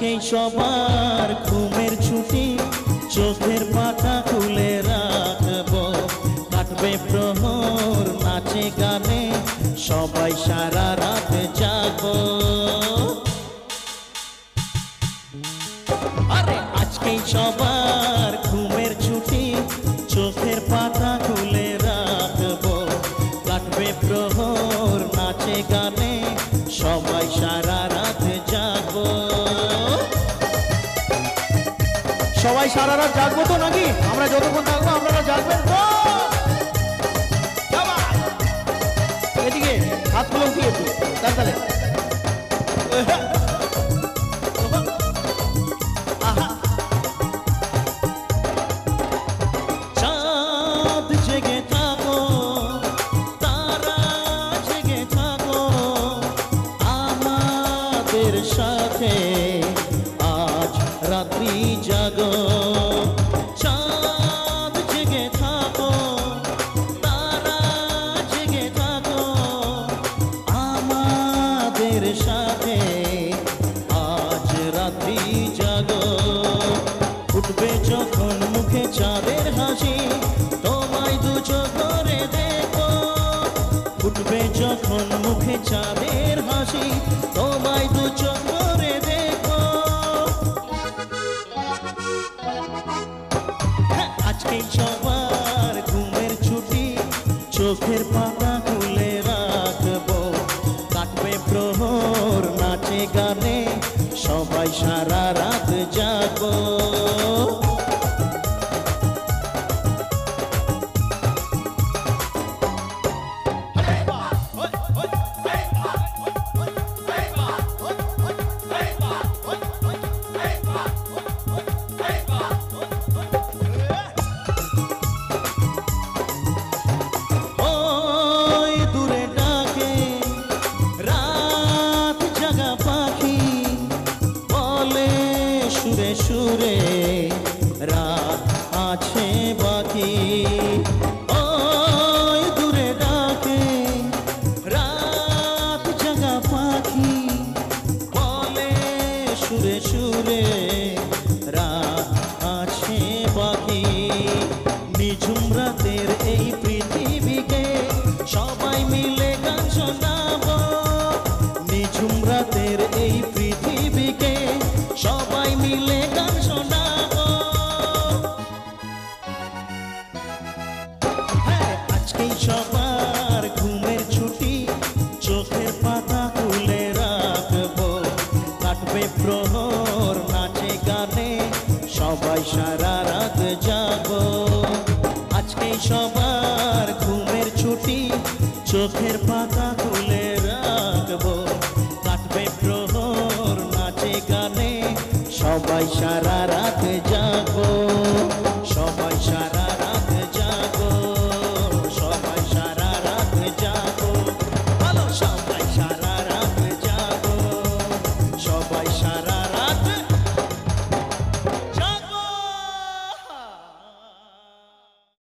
আজকেই সবার ঘুমের ছুটি, চোখের পাতা খুলে রাখবো, কাটবে প্রহর নাচে গানে, সবাই সারা রাত জাগবো। আরে আজকেই সবার ঘুমের ছুটি, চোখের পাতা খুলে রাখবো, কাটবে প্রহর নাচে গানে, সবাই সারা রাত জাগবো। সবাই সারা রাত জাগবো তো নাকি? আমরা যতক্ষণ থাকবো আপনারা জাগবেন তো? এদিকে হাতগুলো উঠিয়ে একটু তাহলে চাঁদ জেগে থাকো, তারা জেগে থাকো আমাদের সাথে, আজ রাত্রি জাগো। চাঁদ জেগে থাকো, তারা জেগে থাকো আমাদের সাথে, আজ রাত্রি জাগো। উঠবে যখন মুখে চাঁদের হাসি, তোমায় দু চোখ করে দেখো। উঠবে যখন মুখে চাঁদের হাসি, তোমায় দু চোখ করে দেখো। আজকেই সবার ঘুমের ছুটি, চোখের পাতা খুলে রাখবো, কাটবে প্রহর নাচে গানে, সবাই সারা রাত জাগবো। সুরে সুরে রাত আছে বাকি, ওই দূরে ডাকে রাত জাগা পাখি, বলে সুরে সুরে রাত আছে বাকি। নিঝুম রাতের এই পৃথিবীকে সবাই মিলে গান শোনাবো, নিঝুম রাতের এই পৃথিবীকে সবাই মিলে গান শোনাবো। আজকেই সবার ঘুমের ছুটি, চোখের পাতা খুলে রাখবো, কাটবে প্রহর নাচে গানে, সবাই সারা রাত জাগবো। আজকেই সবার ঘুমের ছুটি, চোখের পাতা খুলে রাখবো, কাটবে প্রহর নাচে গানে, সবাই সারা রাত